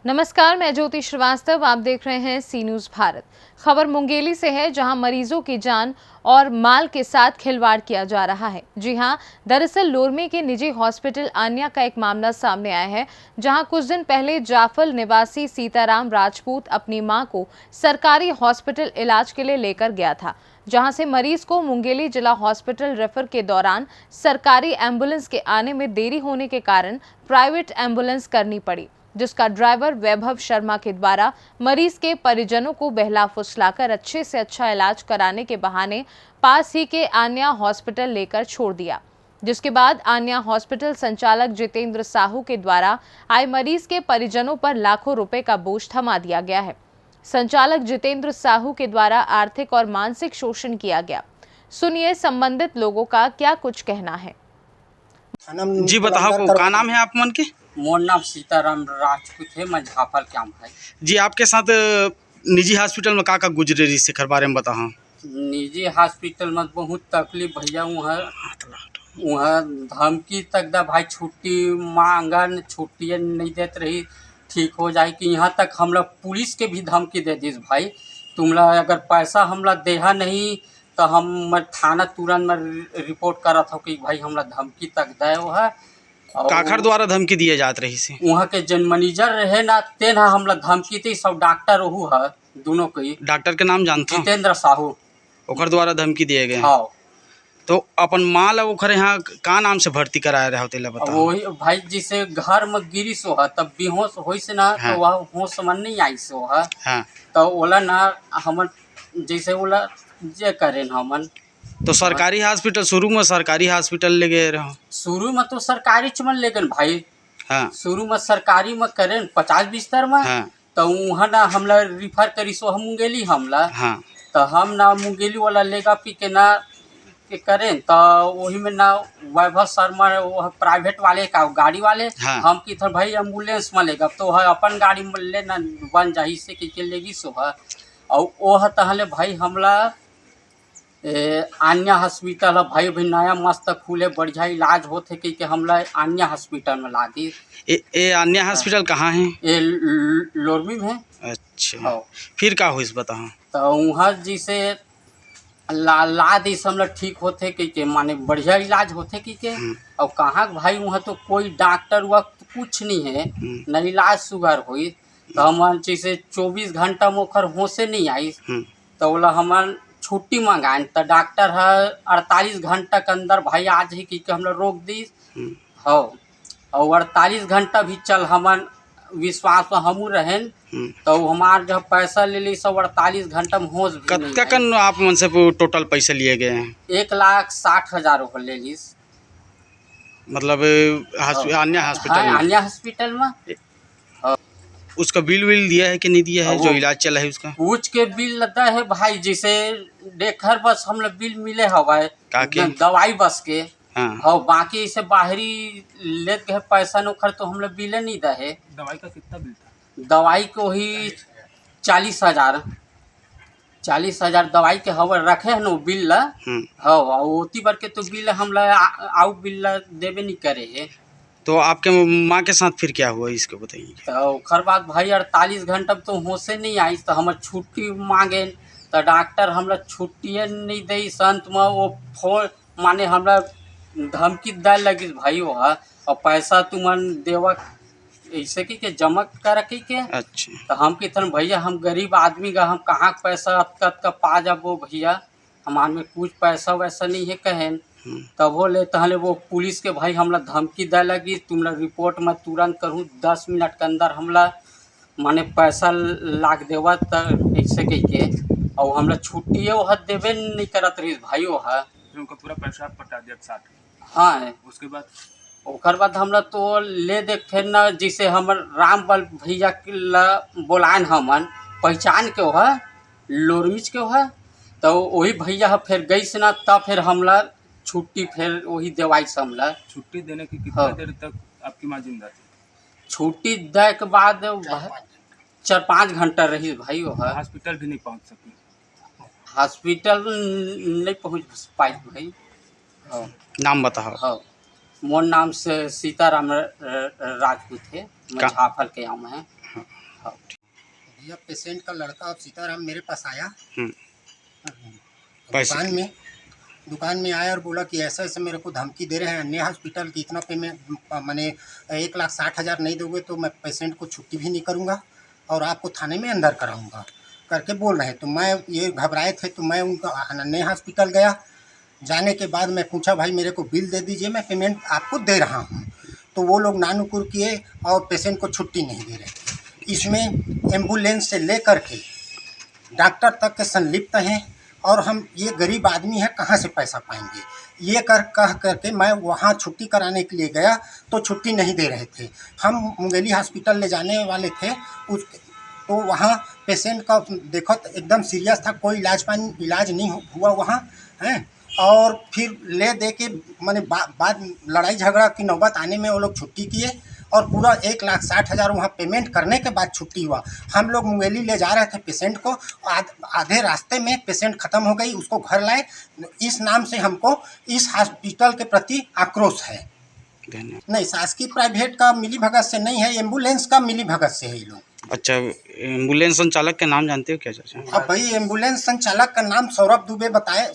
नमस्कार, मैं ज्योति श्रीवास्तव। आप देख रहे हैं सी न्यूज़ भारत। खबर मुंगेली से है, जहां मरीजों की जान और माल के साथ खिलवाड़ किया जा रहा है। जी हां, दरअसल लोरमी के निजी हॉस्पिटल आन्या का एक मामला सामने आया है, जहां कुछ दिन पहले जाफल निवासी सीताराम राजपूत अपनी मां को सरकारी हॉस्पिटल इलाज के लिए लेकर गया था, जहां से मरीज को मुंगेली जिला हॉस्पिटल रेफर के दौरान सरकारी एम्बुलेंस के आने में देरी होने के कारण प्राइवेट एम्बुलेंस करनी पड़ी, जिसका ड्राइवर वैभव शर्मा के द्वारा मरीज के परिजनों को बहला फुसलाकर अच्छे से अच्छा इलाज कराने के बहाने पास ही के आन्या हॉस्पिटल लेकर छोड़ दिया, जिसके बाद आन्या हॉस्पिटल संचालक जितेंद्र साहू के द्वारा आए मरीज के परिजनों पर लाखों रुपए का बोझ थमा दिया गया है। संचालक जितेंद्र साहू के द्वारा आर्थिक और मानसिक शोषण किया गया। सुनिए संबंधित लोगों का क्या कुछ कहना है। जी बताओ, का नाम है आप मन के? मोर नाम सीताराम राजपूत है, मैं झाफल के आम है। जी, आपके साथ निजी हॉस्पिटल में का गुजरे रही से बारे में बताओ। निजी हॉस्पिटल में बहुत तकलीफ भैया, वहाँ धमकी तक दा भाई, छुट्टी मांगन, छुट्टी नहीं देते रही, ठीक हो जाए कि यहाँ तक हमला पुलिस के भी धमकी दे दी भाई, तुमला अगर पैसा हमला देहा नहीं तो हम थाना तुरंत में रिपोर्ट करत हो कि भाई हमला धमकी तक दे है। काखर द्वारा धमकी दिए जात रही से? वहाँ के जन मैनेजर रहे ना, तेन हमला धमकी थी, सब डॉक्टर वहू है, दोनों के। डॉक्टर के नाम जानता? जितेंद्र साहू, ओकर द्वारा धमकी दिए गए। हाँ। तो अपन माल ओखर यहाँ का नाम से भर्ती कराया रहा होते बताओ। वही भाई, जिसे घर में गिरी सो है तब बेहोश हो से ना, हाँ। तो वह होश में नहीं आई सो है। हाँ। तो ओला ना हमन जैसे ओला जे करें हमन। तो सरकारी हॉस्पिटल शुरू में सरकारी हॉस्पिटल ले गए रहो? शुरू में तो सरकारी चमन लेकिन भाई, हाँ। शुरू में सरकारी में करें 50 बिस्तर में। हाँ। तो वहाँ ना हमला रिफर करी सो हम मुंगेली हमला। हाँ। तो हम ना मुंगेली वाला लेगा पी के ना के करें, तो वही में ना वैभव शर्मा वो प्राइवेट वाले का गाड़ी वाले। हाँ। हम की था भाई एम्बुलेंस में लेगा, तो है अपन गाड़ी में लेना बन जाही से कि लेगी सो है। और वो है तहले भाई हमला आन्या हॉस्पिटल है भाई, भी नया मस्त खुले बढ़िया इलाज होते कि हमला आन्या हॉस्पिटल में ला दी। ये आन्या हॉस्पिटल कहाँ है? ये लोरमी में। अच्छा। हाँ। फिर का हुई बताओ। तो वहाँ जिसे ला दी हमला ठीक होते कि माने बढ़िया इलाज होते कि और कहाँ भाई, वहाँ तो कोई डॉक्टर वक्त कुछ नहीं है, न इलाज सुगर हुई। तो हम जैसे 24 घंटा में ओखर होशे नहीं आई, तो बोला हमार छुट्टी मंगाए, तो डॉक्टर है 48 घंटा के अंदर भाई आज ही कि हम लोग रोक दी। हो और 48 घंटा भी चल हमार विश्वास में हमू रहें, तो हमार जब पैसा ले ली सब 48 घंटा में होश भी नहीं आई। कन आप मन से टोटल पैसे लिए गए हैं? 1,60,000 ले ली। मतलब अन्य हॉस्पिटल में? अन्य हॉस्पिटल में। उसका बिल विल दिया है कि नहीं दिया है जो इलाज चला है उसका? पूछ के बिल लगा है भाई, जिसे देखर बस हम लोग बिल मिले हवाए दवाई बस के। हाँ। बाकी इसे बाहरी ले गए पैसा नोखर तो हम लोग बिल नहीं दे है। दवाई का कितना बिल था? दवाई को ही 40,000 दवाई के हवा रखे है ना बिल ला। हाँ, ओती बार के तो बिल हम लोग आउ बिल देवे नहीं करे है। तो आपके माँ के साथ फिर क्या हुआ इसको बताइए। तो खर बात भाई 48 घंटा तो होशे नहीं आई, तो हम छुट्टी मांगे, तो डॉक्टर हमरा छुट्टी नहीं दे। संत में वो फोन माने हमरा धमकी दे लगी भाई, वह और पैसा तुमन देवा ऐसे कि जमा कर के। अच्छा। तो हम की तरह भैया हम गरीब आदमी का हम कहाँ पैसा अतकत का पा जाबो भैया, हमारे में कुछ पैसा वैसा नहीं है कहें। तब वो ले तहले वो पुलिस के भाई हमला धमकी दे लगी, तुमला रिपोर्ट में तुरंत करूँ 10 मिनट के अंदर हमला माने पैसा लाग देवा, तो ऐसे कह के और हमला छुट्टी वह देवे नहीं करत रही भाई। वह उनका पूरा पैसा पटा दिया साथ। हाँ। उसके बाद ओकर बाद हमरा तो ले देख फिर न, जिसे हमर रामबल भैया ला बोलान हमन पहचान के वह लोरमिच के वह, तो वही भैया फिर गई से ना, तब फिर हमला छुट्टी फिर वही दवाई से हमला छुट्टी देने की कितना देर तक आपकी माँ जिंदा थी? छुट्टी दे के बाद 4-5 घंटा रही भाई। वह हॉस्पिटल भी नहीं पहुँच सकी? हॉस्पिटल नहीं पहुँच पाई भाई। हाँ नाम बताओ। हाँ, मोर नाम से सीताराम राजपूत है, मैं का- झाफल के आऊँ है। हाँ भैया पेशेंट का लड़का अब सीताराम मेरे पास आया। हम्म, पैसे दुकान में आया और बोला कि ऐसा ऐसा मेरे को धमकी दे रहे हैं अन्य हॉस्पिटल की, इतना पेमेंट मैंने 1,60,000 नहीं दोगे तो मैं पेशेंट को छुट्टी भी नहीं करूँगा और आपको थाने में अंदर कराऊँगा करके बोल रहे हैं। तो मैं ये घबराए थे तो मैं उनका अन्य हॉस्पिटल गया। जाने के बाद मैं पूछा भाई मेरे को बिल दे दीजिए, मैं पेमेंट आपको दे रहा हूँ। तो वो लोग नानुकुर किए और पेशेंट को छुट्टी नहीं दे रहे। इसमें एम्बुलेंस से लेकर के डॉक्टर तक के संलिप्त हैं और हम ये गरीब आदमी है कहाँ से पैसा पाएंगे। ये कह करके मैं वहाँ छुट्टी कराने के लिए गया तो छुट्टी नहीं दे रहे थे। हम मुंगेली हॉस्पिटल ले जाने वाले थे उस तो वहाँ पेशेंट का देखो तो एकदम सीरियस था, कोई इलाज नहीं हुआ वहाँ हैं। और फिर ले दे के मैंने बाद लड़ाई झगड़ा की नौबत आने में वो लोग छुट्टी किए और पूरा 1,60,000 वहाँ पेमेंट करने के बाद छुट्टी हुआ। हम लोग मुंगेली ले जा रहे थे पेशेंट को, आधे रास्ते में पेशेंट ख़त्म हो गई, उसको घर लाए। इस नाम से हमको इस हॉस्पिटल के प्रति आक्रोश है। नहीं, शासकीय प्राइवेट का मिलीभगत से नहीं है, एम्बुलेंस का मिलीभगत से है ये लोग। अच्छा, एम्बुलेंस संचालक के नाम जानते हो क्या चाचा? अब भाई एम्बुलेंस संचालक का नाम सौरभ दुबे बताए।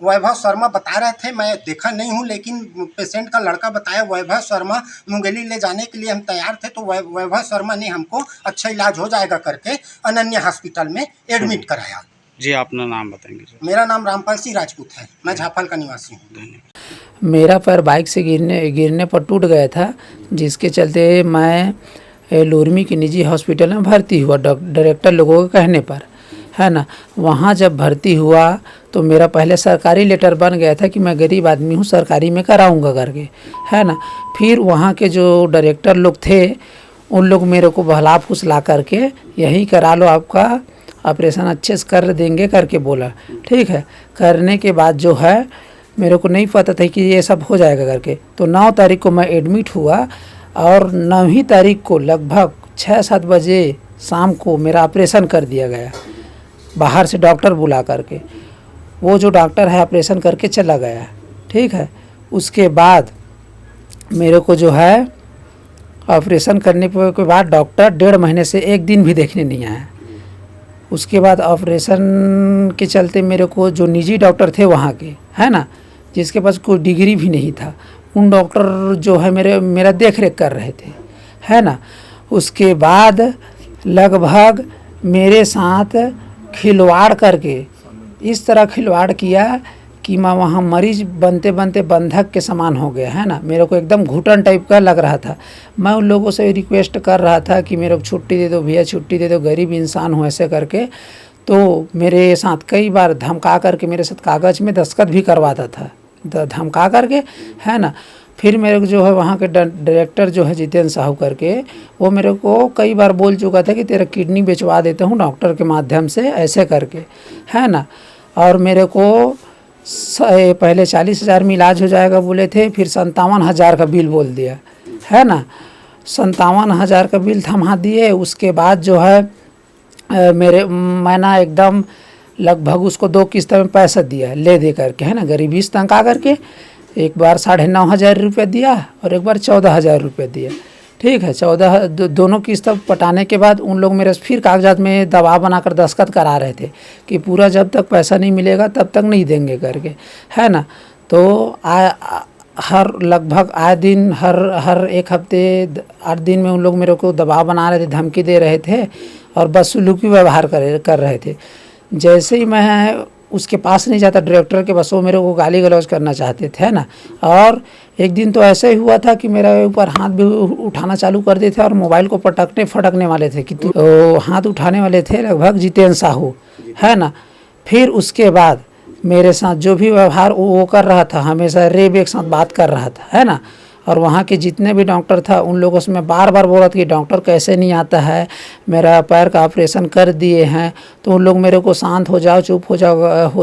वैभव शर्मा बता रहे थे, मैं देखा नहीं हूँ लेकिन पेशेंट का लड़का बताया वैभव शर्मा। मुंगेली ले जाने के लिए हम तैयार थे तो वैभव शर्मा ने हमको अच्छा इलाज हो जाएगा करके अनन्या हॉस्पिटल में एडमिट कराया। जी, अपना नाम बताएंगे? मेरा नाम रामपाल सिंह राजपूत है, मैं झाफल का निवासी हूँ। धन्यवाद। मेरा पैर बाइक से गिरने पर टूट गया था, जिसके चलते मैं लोरमी की निजी हॉस्पिटल में भर्ती हुआ डायरेक्टर लोगों के कहने पर, है ना। वहाँ जब भर्ती हुआ तो मेरा पहले सरकारी लेटर बन गया था कि मैं गरीब आदमी हूँ, सरकारी में कराऊँगा करके, है ना। फिर वहाँ के जो डायरेक्टर लोग थे उन लोग मेरे को बहला फुसला करके यही करा लो, आपका ऑपरेशन अच्छे से कर देंगे करके बोला। ठीक है, करने के बाद जो है मेरे को नहीं पता था कि ये सब हो जाएगा करके। तो 9 तारीख को मैं एडमिट हुआ और 9 तारीख को लगभग 6-7 बजे शाम को मेरा ऑपरेशन कर दिया गया, बाहर से डॉक्टर बुला करके। वो जो डॉक्टर है ऑपरेशन करके चला गया। ठीक है, उसके बाद मेरे को जो है ऑपरेशन करने के बाद डॉक्टर 1.5 महीने से 1 दिन भी देखने नहीं आया। उसके बाद ऑपरेशन के चलते मेरे को जो निजी डॉक्टर थे वहाँ के, है ना, जिसके पास कोई डिग्री भी नहीं था, उन डॉक्टर जो है मेरा देख रेख कर रहे थे, है ना। उसके बाद लगभग मेरे साथ खिलवाड़ करके इस तरह खिलवाड़ किया कि मैं वहाँ मरीज बनते बनते बंधक के समान हो गया, है ना। मेरे को एकदम घुटन टाइप का लग रहा था। मैं उन लोगों से रिक्वेस्ट कर रहा था कि मेरे को छुट्टी दे दो भैया, छुट्टी दे दो, गरीब इंसान हूँ ऐसे करके। तो मेरे साथ कई बार धमका करके मेरे साथ कागज़ में दस्तखत भी करवाता था, धमका करके, है ना। फिर मेरे को जो है वहाँ के डायरेक्टर जो है जितेंद्र साहू करके, वो मेरे को कई बार बोल चुका था कि तेरा किडनी बेचवा देता हूँ डॉक्टर के माध्यम से, ऐसे करके, है ना। और मेरे को पहले 40,000 में इलाज हो जाएगा बोले थे, फिर 57,000 का बिल बोल दिया, है ना। 57,000 का बिल थमा दिए। उसके बाद जो है मैंने एकदम लगभग उसको 2 किस्त में पैसा दिया ले दे करके, है ना, गरीबी से तंग आ करके। एक बार 9,500 रुपये दिया और एक बार 14,000 रुपये दिया। ठीक है, 14 दोनों किस्त पटाने के बाद उन लोग मेरे फिर कागजात में दबाव बनाकर दस्तखत करा रहे थे कि पूरा जब तक पैसा नहीं मिलेगा तब तक नहीं देंगे करके, है ना। तो हर लगभग आए दिन हर 1 हफ्ते 8 दिन में उन लोग मेरे को दबाव बना रहे थे, धमकी दे रहे थे और बदसलूकी व्यवहार कर रहे थे। जैसे ही मैं उसके पास नहीं जाता डायरेक्टर के, बस वो मेरे को गाली गलौज करना चाहते थे, ना। और एक दिन तो ऐसा ही हुआ था कि मेरे ऊपर हाथ भी उठाना चालू कर दिए थे और मोबाइल को फटकने वाले थे कि तो हाथ उठाने वाले थे लगभग जितेंद्र साहू, है ना। फिर उसके बाद मेरे साथ जो भी व्यवहार वो कर रहा था, हमेशा रेब एक साथ बात कर रहा था, है ना। और वहाँ के जितने भी डॉक्टर था उन लोगों से मैं बार बार बोला था कि डॉक्टर कैसे नहीं आता है, मेरा पैर का ऑपरेशन कर दिए हैं। तो उन लोग मेरे को शांत हो जाओ, चुप हो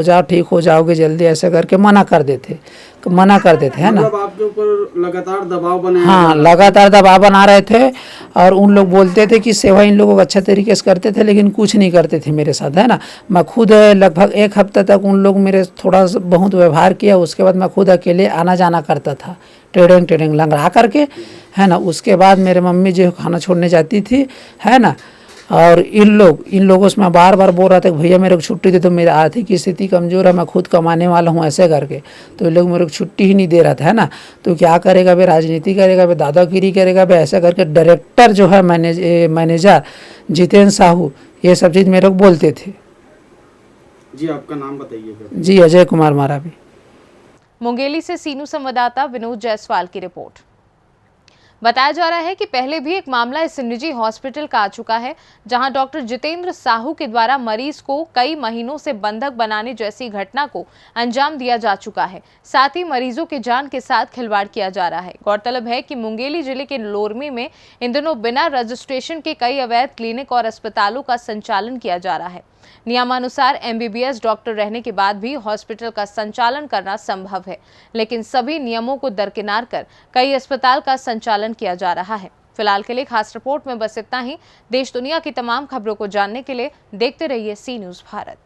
जाओ, ठीक हो जाओगे जल्दी, ऐसे करके मना कर देते है ना। मतलब आपके ऊपर लगातार दबाव बने? हाँ, लगातार दबाव बना रहे थे और उन लोग बोलते थे कि सेवा इन लोगों को अच्छा तरीके से करते थे, लेकिन कुछ नहीं करते थे मेरे साथ, है ना। मैं खुद लगभग 1 हफ्ते तक उन लोग मेरे थोड़ा बहुत व्यवहार किया, उसके बाद मैं खुद अकेले आना जाना करता था ट्रेडिंग लंगड़ा करके, है ना। उसके बाद मेरे मम्मी जो खाना छोड़ने जाती थी, है ना, और इन लोगों से मैं बार बार बोल रहा था कि भैया मेरे को छुट्टी दे दो, मेरी आर्थिक स्थिति कमज़ोर है, मैं खुद कमाने वाला हूँ, ऐसे करके। तो इन लोग मेरे को छुट्टी ही नहीं दे रहा था, है ना। तो क्या करेगा भाई, राजनीति करेगा भाई, दादागिरी करेगा भाई, ऐसा करके डायरेक्टर जो है मैनेजर जितेंद्र साहू, ये सब चीज़ मेरे को बोलते थे। जी आपका नाम बताइएगा। जी अजय कुमार मारावी। मुंगेली से सीनू संवाददाता विनोद जायसवाल की रिपोर्ट। बताया जा रहा है कि पहले भी एक मामला इस निजी हॉस्पिटल का आ चुका है, जहां डॉक्टर जितेंद्र साहू के द्वारा मरीज को कई महीनों से बंधक बनाने जैसी घटना को अंजाम दिया जा चुका है। साथ ही मरीजों की जान के साथ खिलवाड़ किया जा रहा है। गौरतलब है कि मुंगेली जिले के लोरमी में इन दिनों बिना रजिस्ट्रेशन के कई अवैध क्लिनिक और अस्पतालों का संचालन किया जा रहा है। नियमानुसार MBBS डॉक्टर रहने के बाद भी हॉस्पिटल का संचालन करना संभव है, लेकिन सभी नियमों को दरकिनार कर कई अस्पताल का संचालन किया जा रहा है। फिलहाल के लिए खास रिपोर्ट में बस इतना ही। देश दुनिया की तमाम खबरों को जानने के लिए देखते रहिए सी न्यूज़ भारत।